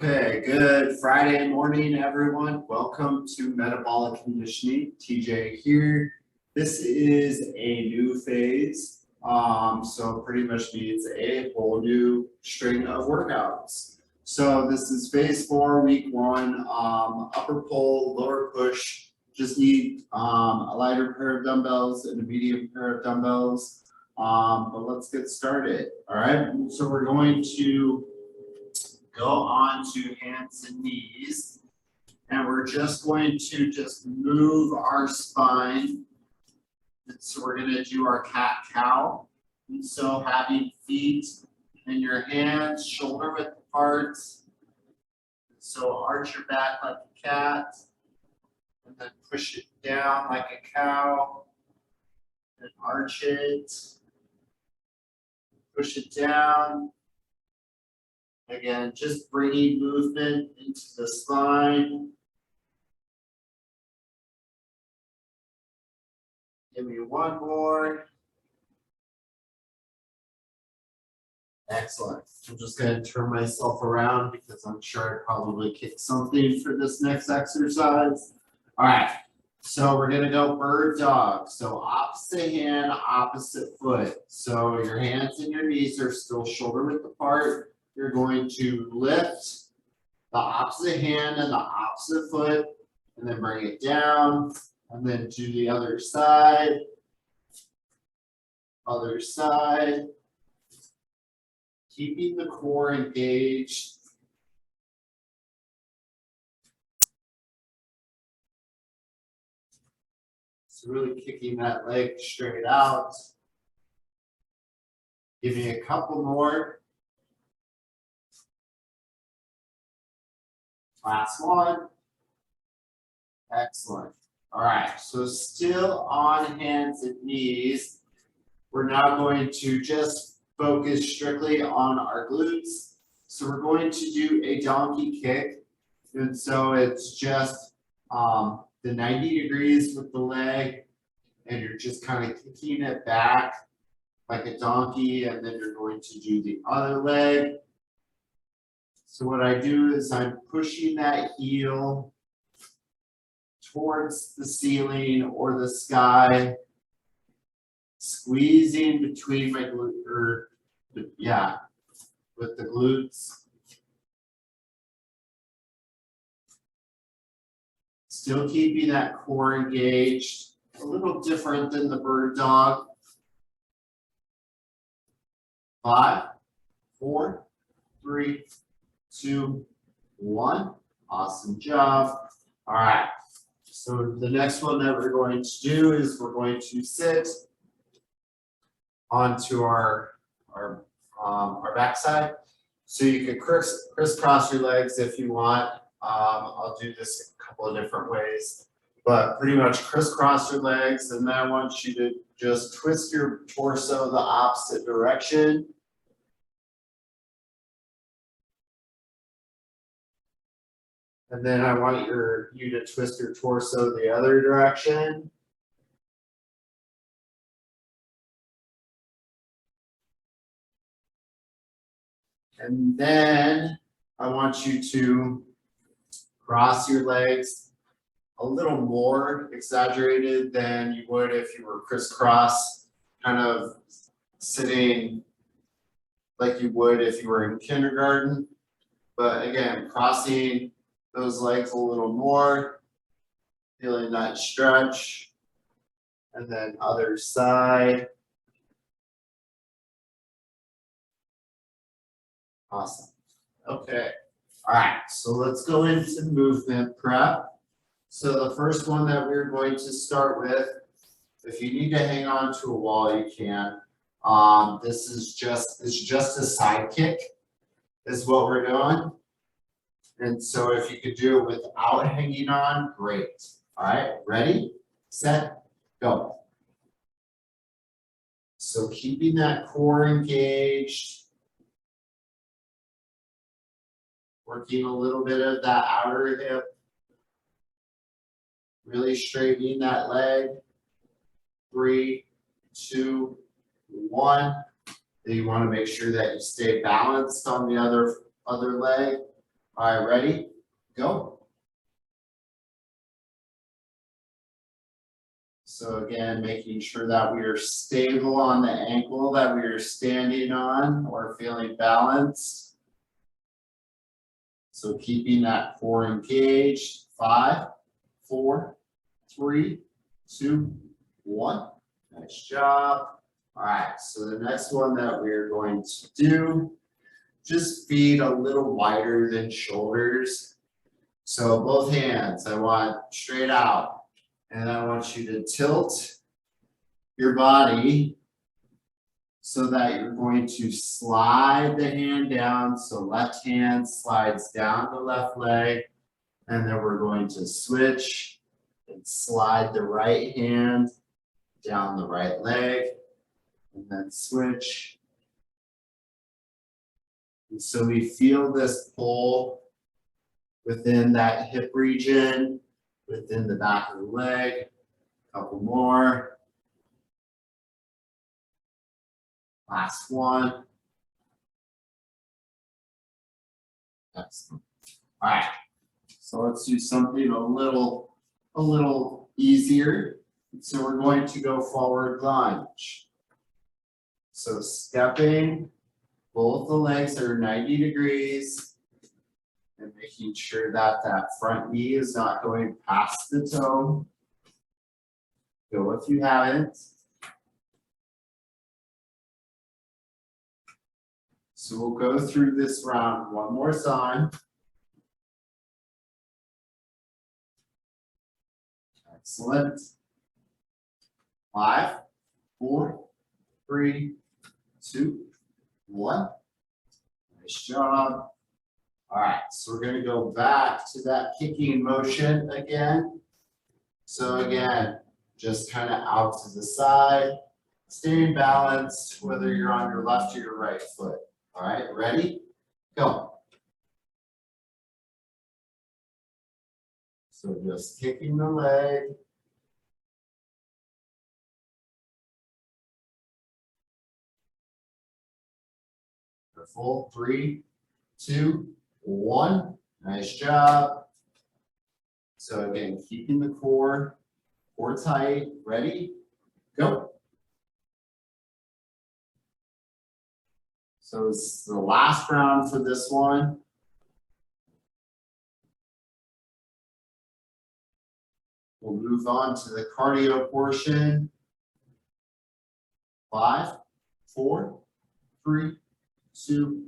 Okay, good Friday morning, everyone. Welcome to Metabolic Conditioning. TJ here. This is a new phase, so pretty much means a whole new string of workouts. So this is phase 4, week 1, upper pull, lower push. Just need a lighter pair of dumbbells and a medium pair of dumbbells. But let's get started. All right, so we're going to go on to hands and knees, and we're just going to move our spine. And so we're going to do our cat-cow. And so having feet and your hands shoulder width apart. So arch your back like a cat, and then push it down like a cow, and arch it, push it down. Again, just bringing movement into the spine. Give me one more. Excellent. I'm just going to turn myself around because I'm sure I probably kicked something for this next exercise. All right. So we're going to go bird dog. So opposite hand, opposite foot. So your hands and your knees are still shoulder width apart. You're going to lift the opposite hand and the opposite foot, and then bring it down, and then do the other side, keeping the core engaged. So really kicking that leg straight out. Give me a couple more. Last one. Excellent. All right, so still on hands and knees. We're now going to just focus strictly on our glutes. So we're going to do a donkey kick. And so it's just the 90 degrees with the leg, and you're just kind of kicking it back like a donkey, and then you're going to do the other leg. So what I do is I'm pushing that heel towards the ceiling or the sky, squeezing between my glute, with the glutes. Still keeping that core engaged, a little different than the bird dog. 5, 4, 3, 2, 1. Awesome job. All right. So the next one that we're going to do is we're going to sit onto our backside. So you can crisscross your legs if you want. I'll do this a couple of different ways, but pretty much crisscross your legs, and then I want you to just twist your torso the opposite direction. And then I want you to twist your torso the other direction. And then I want you to cross your legs a little more exaggerated than you would if you were crisscross, kind of sitting like you would if you were in kindergarten. But again, crossing those legs a little more, feeling that stretch, and then other side. Awesome. Okay. All right. So let's go into movement prep. So the first one that we're going to start with, if you need to hang on to a wall, you can. This is just a side kick, is what we're doing. And so if you could do it without hanging on, great. All right, ready, set, go. So keeping that core engaged, working a little bit of that outer hip, really straightening that leg. 3, 2, 1. Then you want to make sure that you stay balanced on the other leg. All right, ready? Go. So again, making sure that we are stable on the ankle that we are standing on or feeling balanced. So keeping that core engaged. 5, 4, 3, 2, 1. Nice job. All right, so the next one that we're going to do, just feet a little wider than shoulders. So both hands, I want straight out. And I want you to tilt your body so that you're going to slide the hand down. So left hand slides down the left leg. And then we're going to switch and slide the right hand down the right leg. And then switch. And so we feel this pull within that hip region, within the back of the leg. A couple more. Last one. Excellent. All right. So let's do something a little easier. So we're going to go forward lunge. So stepping, both the legs are 90 degrees and making sure that that front knee is not going past the toe. Go if you haven't. So we'll go through this round one more time. Excellent. 5, 4, 3, 2, 1. Nice job. All right, so we're going to go back to that kicking motion again. So again, just kind of out to the side, staying balanced, whether you're on your left or your right foot. All right, ready? Go. So just kicking the leg. Full 3, 2, 1. Nice job. So again, keeping the core tight. Ready? Go. So it's the last round for this one. We'll move on to the cardio portion. 5, 4, 3, 2,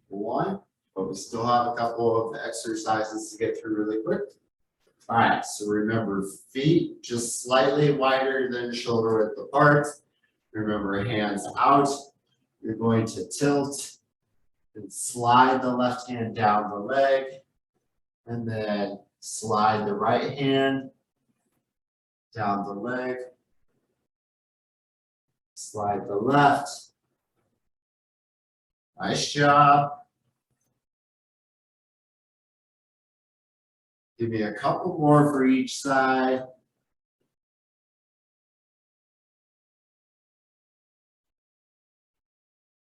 1. But we still have a couple of exercises to get through really quick. All right, so remember, feet just slightly wider than shoulder width apart. Remember, hands out. You're going to tilt and slide the left hand down the leg, and then slide the right hand down the leg. Slide the left. Nice job. Give me a couple more for each side.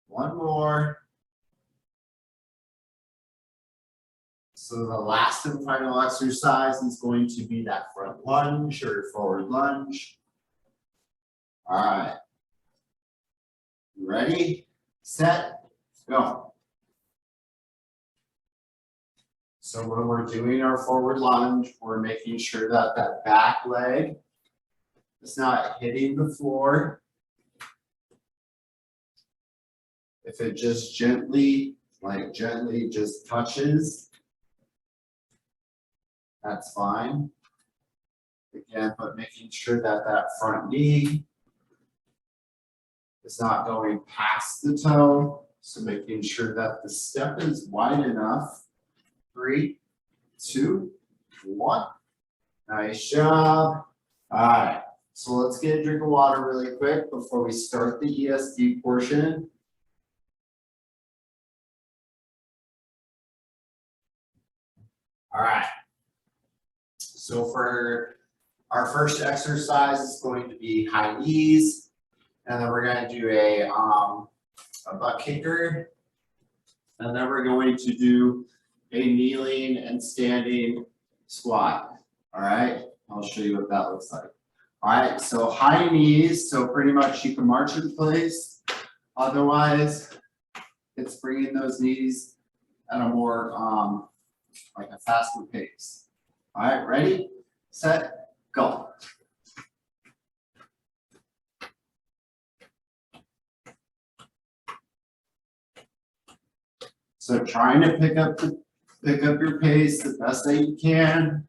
One more. So the last and final exercise is going to be that front lunge or forward lunge. All right. Ready, set, go. So when we're doing our forward lunge, we're making sure that that back leg is not hitting the floor. If it just gently just touches, that's fine. Again, but making sure that that front knee is not going past the toe. So making sure that the step is wide enough. 3, 2, 1. Nice job. All right. So let's get a drink of water really quick before we start the ESD portion. All right. So for our first exercise is going to be high knees, and then we're going to do a butt kicker, and then we're going to do a kneeling and standing squat. All right, I'll show you what that looks like. All right, so high knees, so pretty much you can march in place. Otherwise, it's bringing those knees at a more, like a faster pace. All right, ready, set, go. So trying to pick up your pace the best that you can.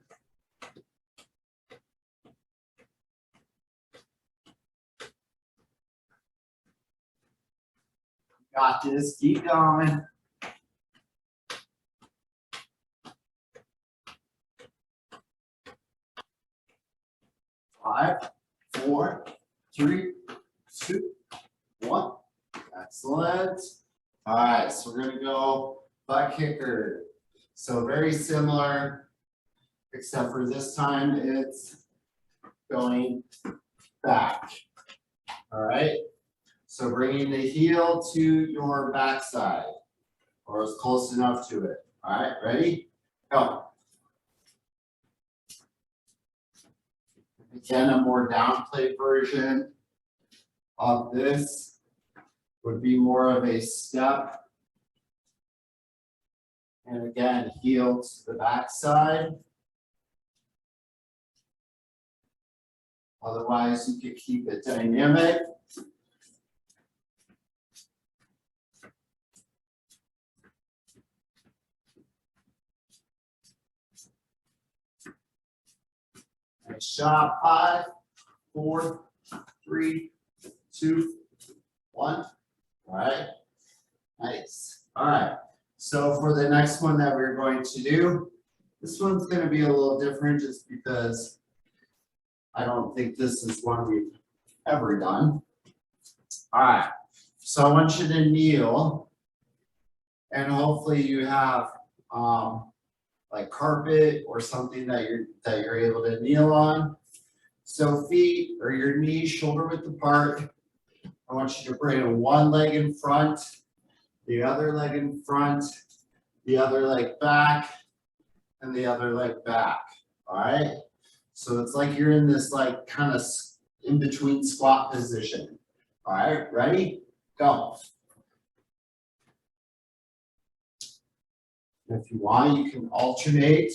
Got this, keep going. 5, 4, 3, 2, 1. Excellent. All right, so we're gonna go butt kicker. So very similar, except for this time it's going back. All right, so bringing the heel to your backside, or as close enough to it. All right, ready? Go. Again, a more downplayed version of this would be more of a step. And again, heel to the backside. Otherwise, you could keep it dynamic. Nice job. 5, 4, 3, 2, 1. All right. Nice. All right. So for the next one that we're going to do, this one's going to be a little different just because I don't think this is one we've ever done. All right. So I want you to kneel, and hopefully you have like carpet or something that you're able to kneel on. So feet or your knees shoulder width apart. I want you to bring one leg in front, the other leg in front, the other leg back, and the other leg back. All right. So it's like you're in this like kind of in between squat position. All right, ready? Go. If you want, you can alternate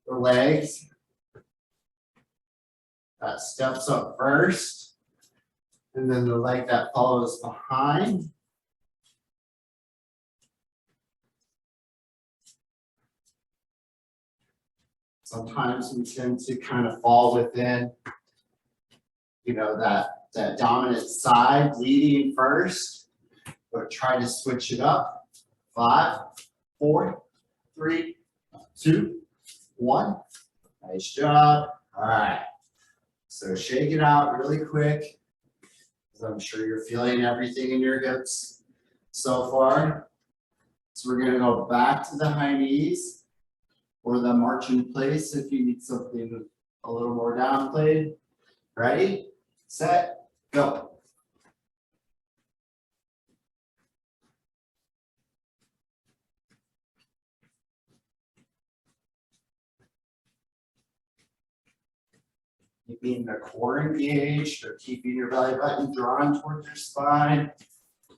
the legs. That steps up first, and then the leg that follows behind. Sometimes we tend to kind of fall within, that dominant side leading first, but try to switch it up. 5, 4, 3, 2, 1. Nice job. All right. So shake it out really quick, because I'm sure you're feeling everything in your hips so far. So we're going to go back to the high knees or the march in place if you need something a little more downplayed. Ready, set, go. Keeping the core engaged or keeping your belly button drawn towards your spine.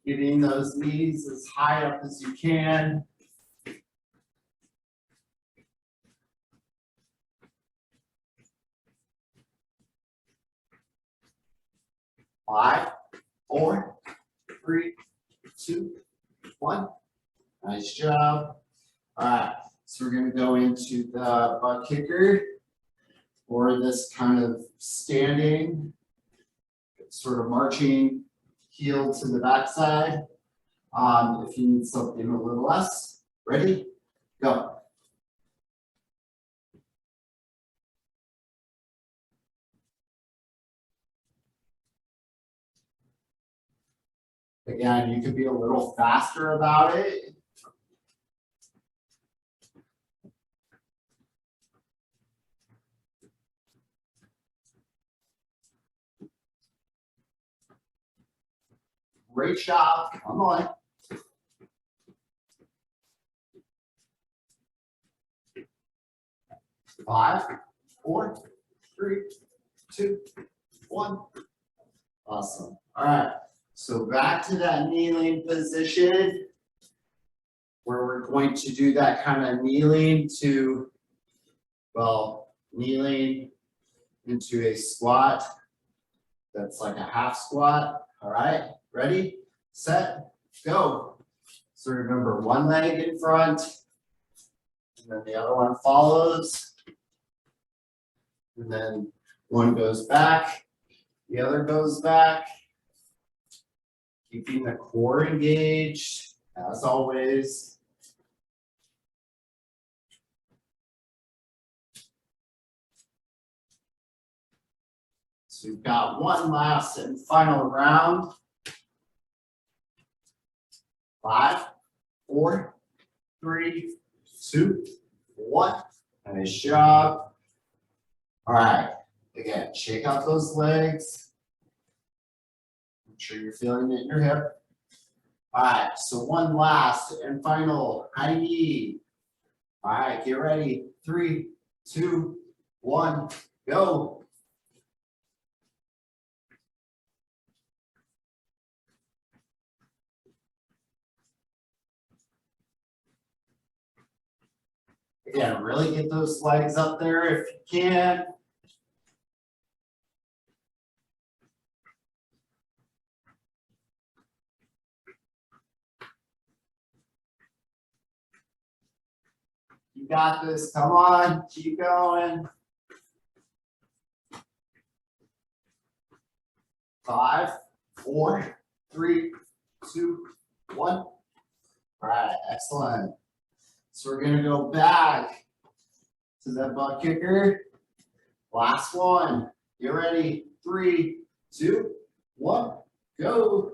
Getting those knees as high up as you can. Five, 4, 3, 2, 1. Nice job. All right, so we're going to go into the butt kicker, or this kind of standing, sort of marching heel to the backside. If you need something a little less, ready, go. Again, you could be a little faster about it. Great job, come on. 5, 4, 3, 2, 1. Awesome. All right. So back to that kneeling position where we're going to do that kind of kneeling to, well, kneeling into a squat. That's like a half squat. All right. Ready, set, go. So remember, one leg in front, and then the other one follows. And then one goes back, the other goes back. Keeping the core engaged, as always. So we've got one last and final round. 5, 4, 3, 2, 1. Nice job. All right. Again, shake out those legs. Make sure you're feeling it in your hip. All right. So one last and final high knee. All right. Get ready. 3, 2, 1. Go. Again, really get those legs up there if you can. You got this. Come on, keep going. 5, 4, 3, 2, 1. All right, excellent. So we're gonna go back to that butt kicker. Last one. Get ready. 3, 2, 1. Go.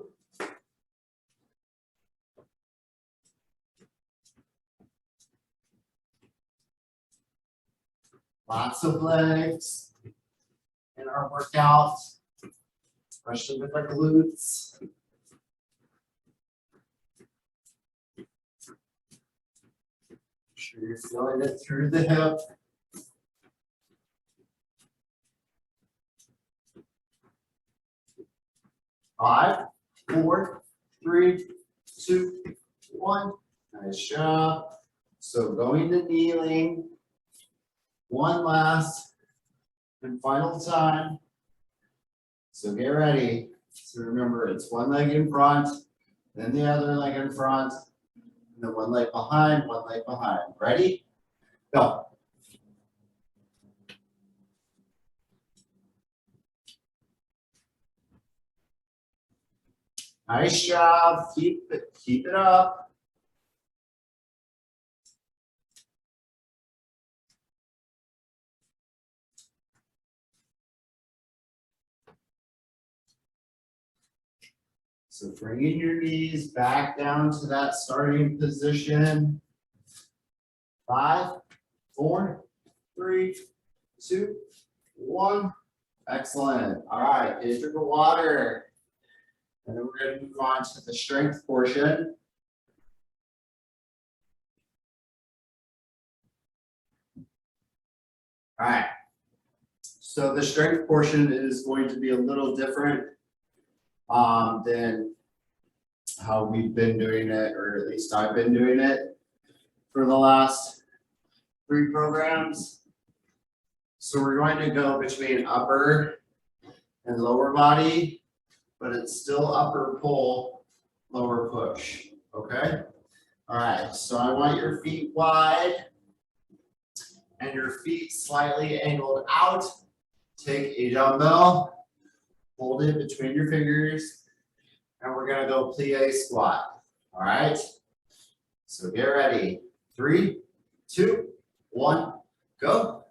Lots of legs in our workout, especially with our glutes. Make sure you're feeling it through the hip. Five, 4, 3, 2, 1. Nice job. So going to kneeling. One last and final time. So get ready. So remember, it's one leg in front, then the other leg in front, and then one leg behind, one leg behind. Ready? Go. Nice job. Keep it up. So bringing your knees back down to that starting position. 5, 4, 3, 2, 1. Excellent. All right, get a drink of water. And then we're going to move on to the strength portion. All right. So the strength portion is going to be a little different than how we've been doing it, or at least I've been doing it for the last 3 programs. So we're going to go between upper and lower body, but it's still upper pull, lower push, okay? All right, so I want your feet wide and your feet slightly angled out. Take a dumbbell, hold it between your fingers, and we're gonna go plie squat, all right? So get ready, 3, 2, 1, go.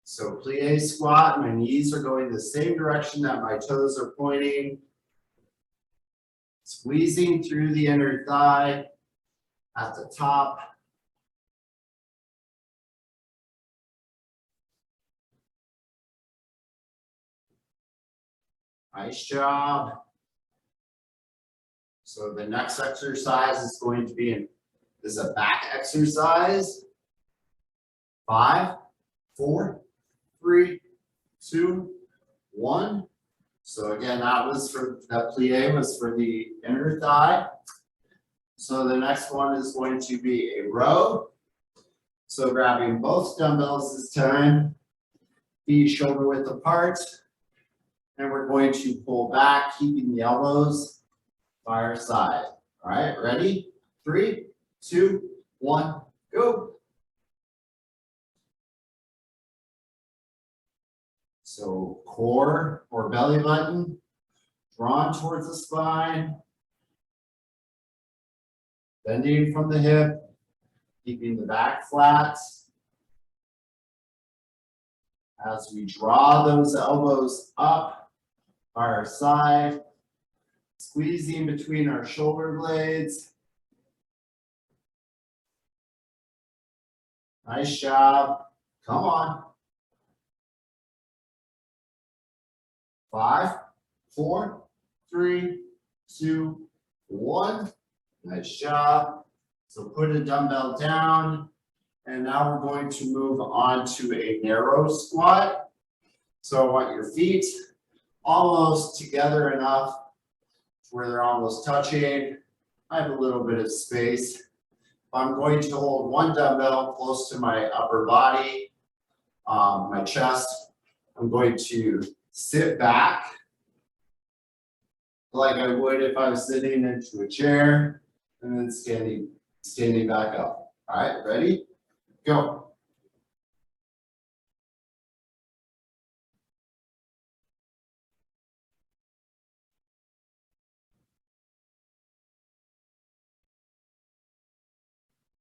So plie squat, my knees are going the same direction that my toes are pointing. Squeezing through the inner thigh at the top. Nice job. So the next exercise is going to be a back exercise. 5, 4, 3, 2, 1. So again, that plie was for the inner thigh. So the next one is going to be a row. So grabbing both dumbbells this time, feet shoulder width apart, and we're going to pull back, keeping the elbows by our side. All right, ready? 3, 2, 1, go. So core or belly button drawn towards the spine, bending from the hip, keeping the back flat. As we draw those elbows up by our side, squeezing between our shoulder blades. Nice job. Come on. 5, 4, 3, 2, 1. Nice job. So put a dumbbell down. And now we're going to move on to a narrow squat. So I want your feet almost together enough where they're almost touching. I have a little bit of space. I'm going to hold one dumbbell close to my upper body, my chest. I'm going to sit back like I would if I was sitting into a chair, and then standing back up. All right, ready? Go.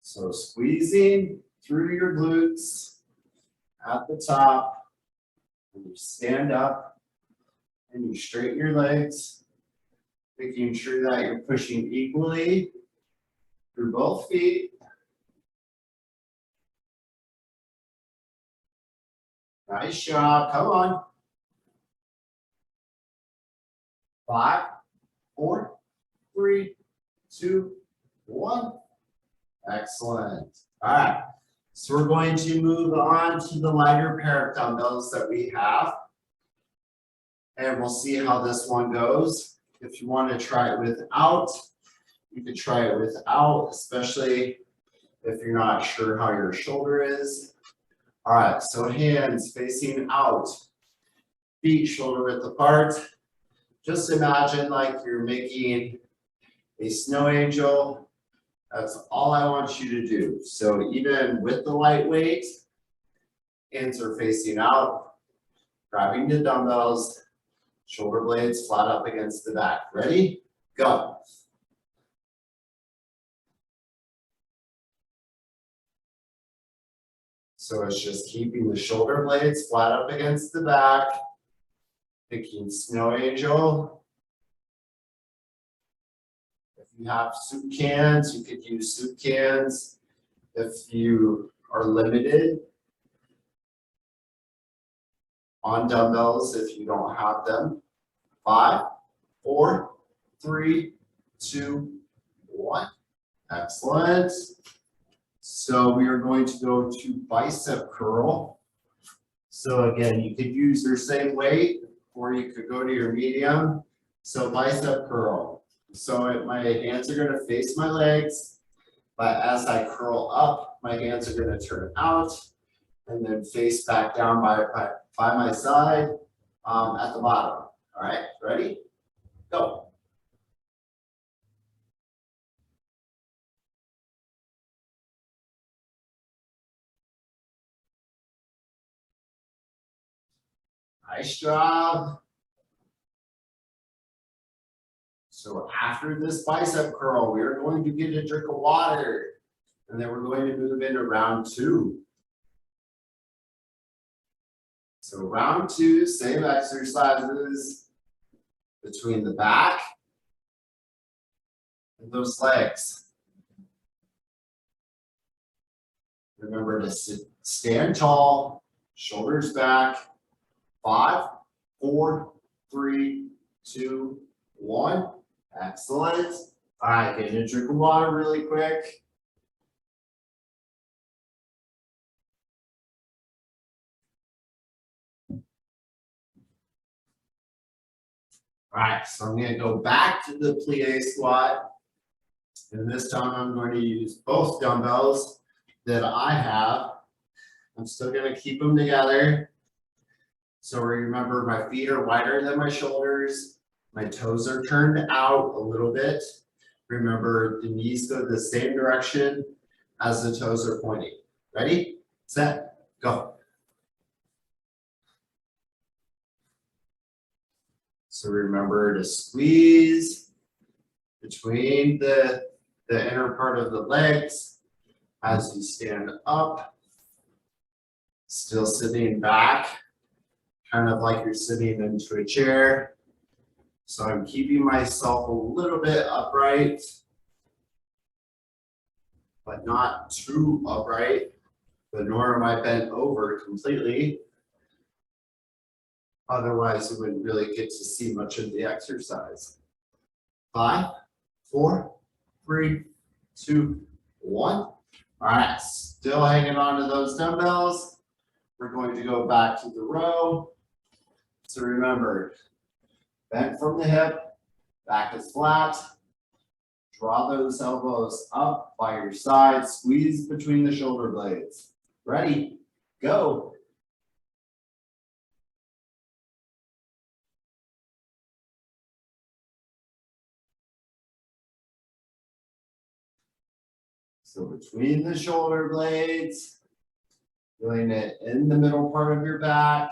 So squeezing through your glutes at the top, and you stand up and you straighten your legs, making sure that you're pushing equally through both feet. Nice job. Come on. 5, 4, 3, 2, 1. Excellent. All right. So we're going to move on to the lighter pair of dumbbells that we have. And we'll see how this one goes. If you want to try it without, you could try it without, especially if you're not sure how your shoulder is. All right, so hands facing out, feet shoulder width apart. Just imagine like you're making a snow angel. That's all I want you to do. So even with the light weight, hands are facing out, grabbing the dumbbells, shoulder blades flat up against the back. Ready? Go. So it's just keeping the shoulder blades flat up against the back, picking snow angel. If you have soup cans, you could use soup cans. If you are limited on dumbbells, if you don't have them. 5, 4, 3, 2, 1. Excellent. So we are going to go to bicep curl. So again, you could use your same weight or you could go to your medium. So bicep curl. So my hands are going to face my legs, but as I curl up, my hands are going to turn out and then face back down by my side at the bottom. All right, ready? Go. Nice job. So after this bicep curl, we are going to get a drink of water, and then we're going to move into round 2. So round 2, same exercises between the back and those legs. Remember to stand tall, shoulders back. 5, 4, 3, 2, 1. Excellent. All right, getting a drink of water really quick. All right, so I'm going to go back to the plie squat. And this time I'm going to use both dumbbells that I have. I'm still going to keep them together. So remember, my feet are wider than my shoulders. My toes are turned out a little bit. Remember, the knees go the same direction as the toes are pointing. Ready, set, go. So remember to squeeze between the inner part of the legs as you stand up. Still sitting back, kind of like you're sitting into a chair. So I'm keeping myself a little bit upright, but not too upright, but nor am I bent over completely. Otherwise, you wouldn't really get to see much of the exercise. 5, 4, 3, 2, 1. All right, still hanging on to those dumbbells. We're going to go back to the row. So remember, bend from the hip, back is flat. Draw those elbows up by your side, squeeze between the shoulder blades. Ready, go. So between the shoulder blades, feeling it in the middle part of your back,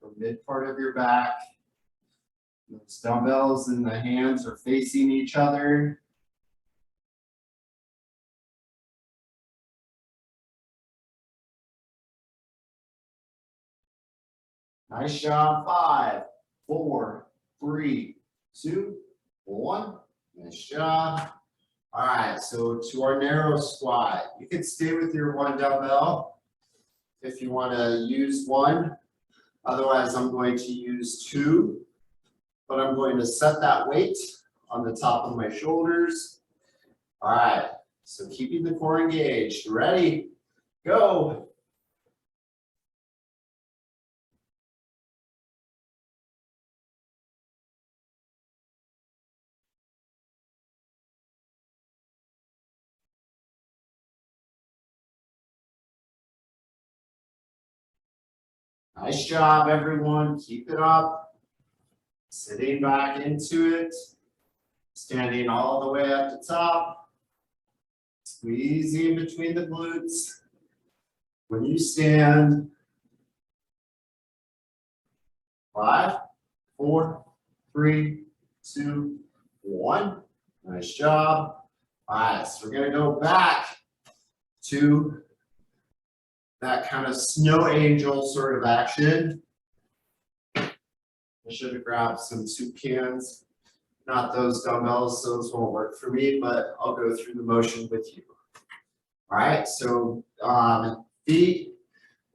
the mid part of your back. Those dumbbells in the hands are facing each other. Nice job. 5, 4, 3, 2, 1. Nice job. All right, so to our narrow squat, you can stay with your one dumbbell if you want to use one. Otherwise, I'm going to use 2, but I'm going to set that weight on the top of my shoulders. All right, so keeping the core engaged. Ready, go. Nice job, everyone. Keep it up. Sitting back into it. Standing all the way up the top. Squeezing between the glutes. When you stand, 5, 4, 3, 2, 1. Nice job. All right, so we're going to go back to that kind of snow angel sort of action. I should have grabbed some soup cans, not those dumbbells, those won't work for me, but I'll go through the motion with you. All right, so feet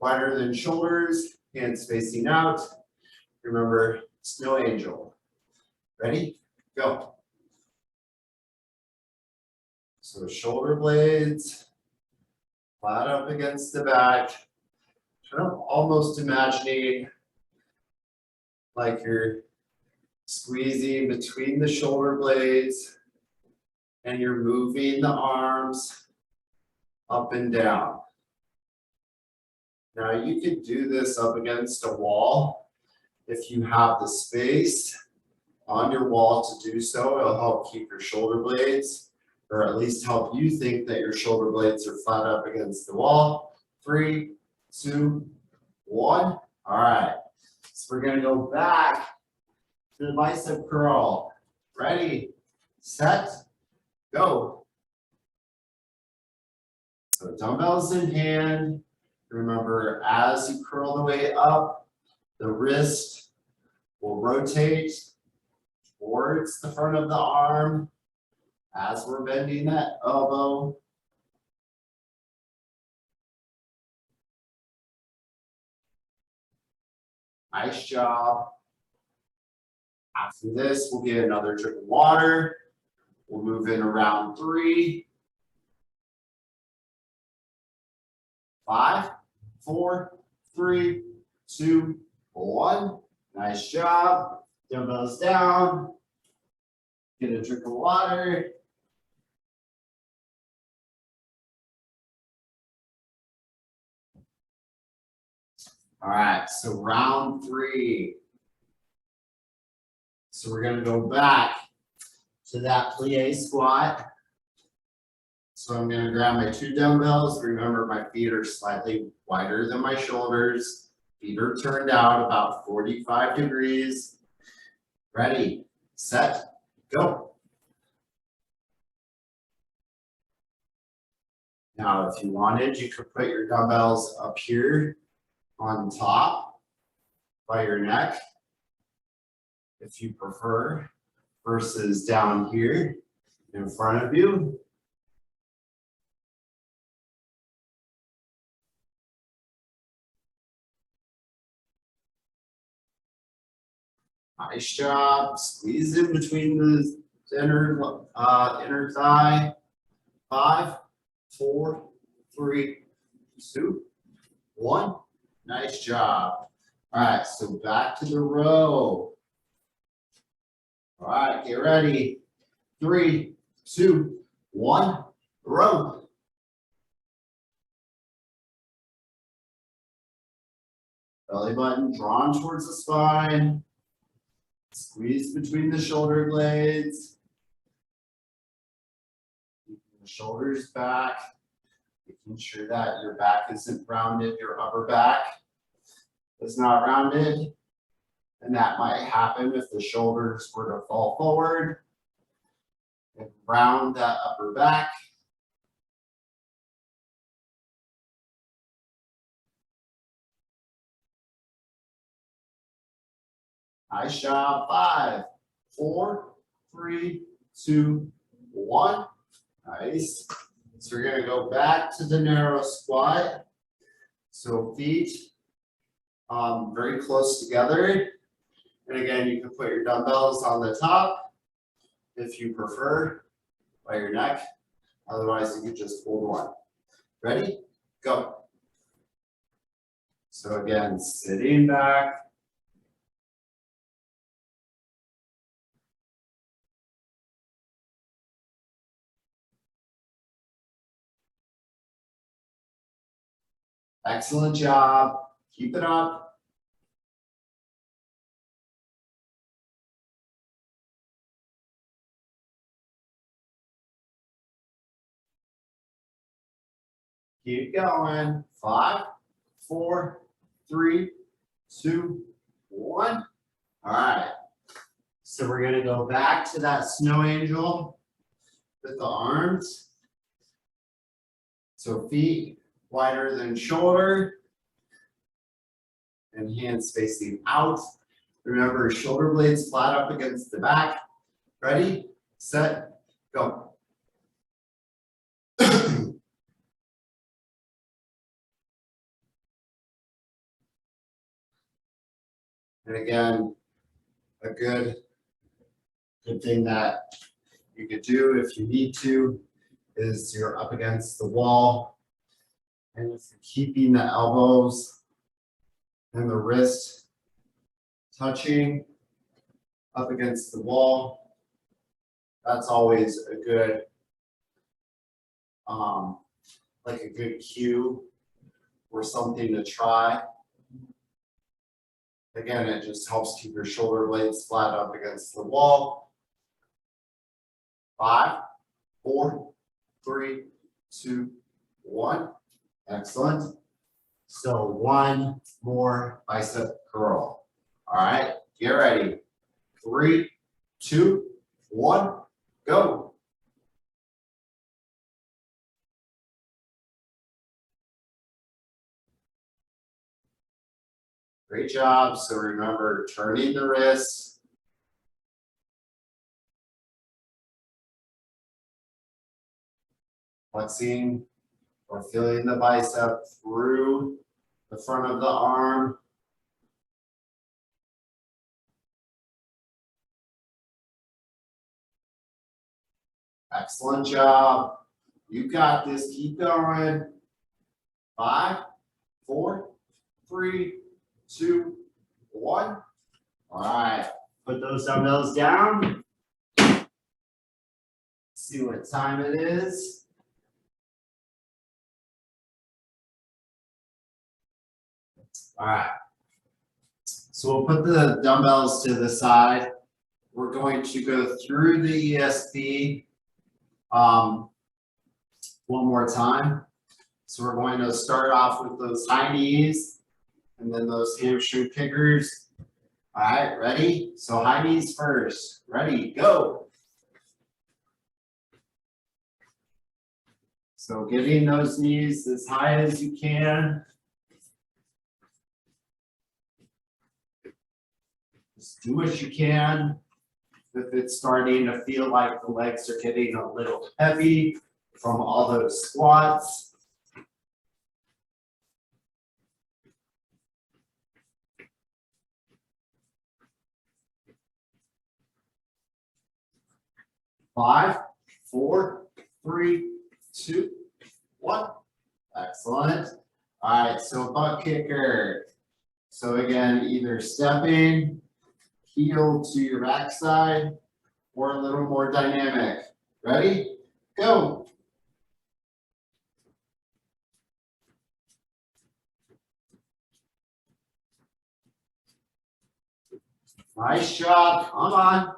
wider than shoulders, hands facing out. Remember, snow angel. Ready? Go. So shoulder blades flat up against the back. Kind of almost imagining like you're squeezing between the shoulder blades and you're moving the arms up and down. Now you could do this up against a wall if you have the space on your wall to do so. It'll help keep your shoulder blades, or at least help you think that your shoulder blades are flat up against the wall. 3, 2, 1. All right, so we're gonna go back to the bicep curl. Ready, set, go. So dumbbells in hand. Remember, as you curl the weight up, the wrist will rotate towards the front of the arm as we're bending that elbow. Nice job. After this, we'll get another drink of water. We'll move in around 3, 5, 4, 3, 2, 1. Nice job. Dumbbells down. Get a drink of water. All right, so round 3. So we're gonna go back to that plie squat. So I'm gonna grab my 2 dumbbells. Remember, my feet are slightly wider than my shoulders. Feet are turned out about 45 degrees. Ready, set, go. Now, if you wanted, you could put your dumbbells up here on top by your neck, if you prefer, versus down here in front of you. Nice job. Squeeze in between the inner thigh. 5, 4, 3, 2, 1. Nice job. All right, so back to the row. All right, get ready. 3, 2, 1, row. Belly button drawn towards the spine. Squeeze between the shoulder blades. Keeping the shoulders back. Making sure that your back isn't rounded, your upper back is not rounded. And that might happen if the shoulders were to fall forward. And round that upper back. Nice job. 5, 4, 3, 2, 1. Nice. So we're going to go back to the narrow squat. So feet very close together. And again, you can put your dumbbells on the top if you prefer, by your neck. Otherwise, you could just hold one. Ready? Go. So again, sitting back. Excellent job. Keep it up. Keep going. 5, 4, 3, 2, 1. All right. So we're going to go back to that snow angel with the arms. So feet wider than shoulder and hands facing out. Remember, shoulder blades flat up against the back. Ready, set, go. And again, a good thing that you could do if you need to is you're up against the wall. And if you're keeping the elbows and the wrist touching up against the wall, that's always a good, like a good cue or something to try. Again, it just helps keep your shoulder blades flat up against the wall. 5, 4, 3, 2, 1. Excellent. So one more bicep curl. All right, get ready. 3, 2, 1, go. Great job. So remember, turning the wrists. Flexing or feeling the bicep through the front of the arm. Excellent job. You got this. Keep going. 5, 4, 3, 2, 1. All right. Put those dumbbells down. See what time it is. All right. So we'll put the dumbbells to the side. We're going to go through the ESP one more time. So we're going to start off with those high knees and then those hamstring kickers. All right, ready? So high knees first. Ready, go. So getting those knees as high as you can. Just do what you can. If it's starting to feel like the legs are getting a little heavy from all those squats. Five, 4, 3, 2, 1. Excellent. All right, so butt kicker. So again, either stepping, heel to your backside, or a little more dynamic. Ready? Go. Nice job. Come on.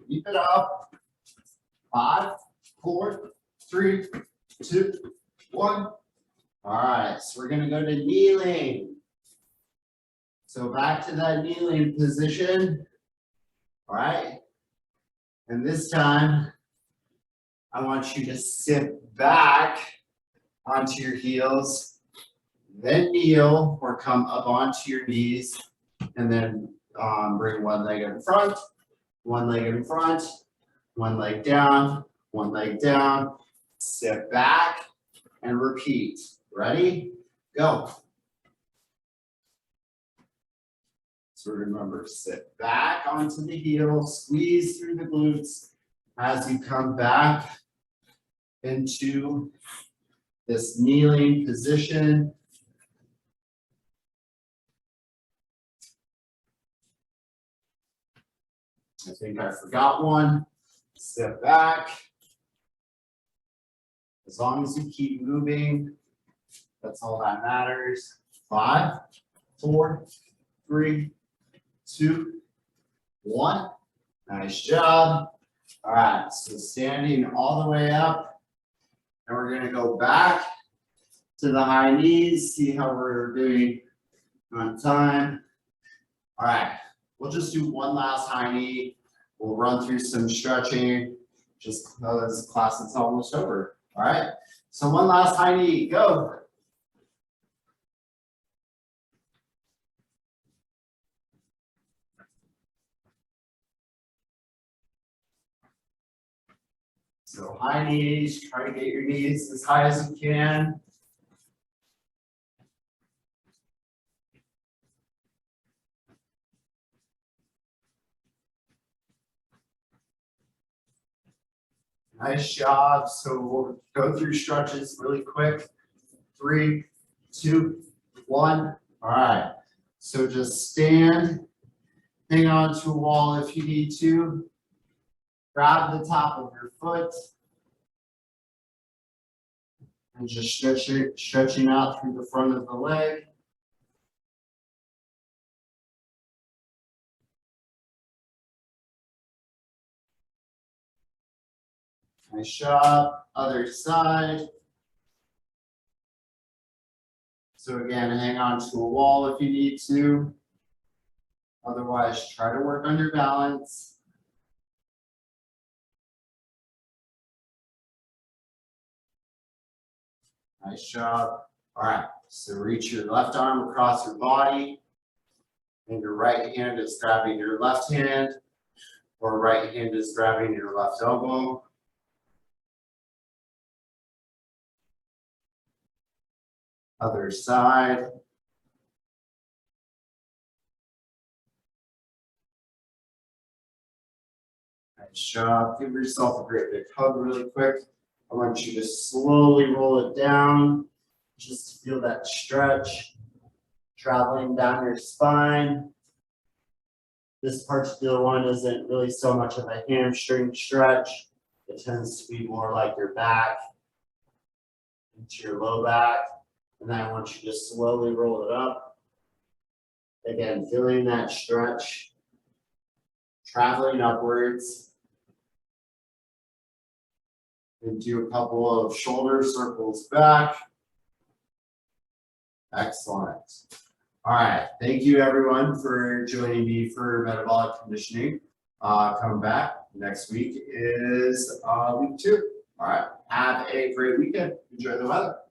Keep it up. 5, 4, 3, 2, 1. All right, so we're going to go to kneeling. So back to that kneeling position. All right. And this time, I want you to sit back onto your heels, then kneel or come up onto your knees, and then bring one leg in front, one leg in front, one leg down, sit back, and repeat. Ready? Go. So remember, sit back onto the heel, squeeze through the glutes as you come back into this kneeling position. I think I forgot one. Step back. As long as you keep moving, that's all that matters. 5, 4, 3, 2, 1. Nice job. All right, so standing all the way up, and we're going to go back to the high knees, see how we're doing on time. All right, we'll just do one last high knee. We'll run through some stretching just because class is almost over. All right, so one last high knee, go. So high knees, try to get your knees as high as you can. Nice job. So we'll go through stretches really quick. 3, 2, 1. All right. So just stand, hang on to a wall if you need to. Grab the top of your foot. And just stretching out through the front of the leg. Nice job. Other side. So again, hang on to a wall if you need to. Otherwise, try to work on your balance. Nice job. All right, so reach your left arm across your body, and your right hand is grabbing your left hand, or right hand is grabbing your left elbow. Other side. Nice job. Give yourself a great big hug really quick. I want you to slowly roll it down, just to feel that stretch traveling down your spine. This particular one isn't really so much of a hamstring stretch. It tends to be more like your back into your low back. And then I want you to slowly roll it up. Again, feeling that stretch traveling upwards. And do a couple of shoulder circles back. Excellent. All right. Thank you, everyone, for joining me for metabolic conditioning. Come back. Next week is week 2. All right. Have a great weekend. Enjoy the weather.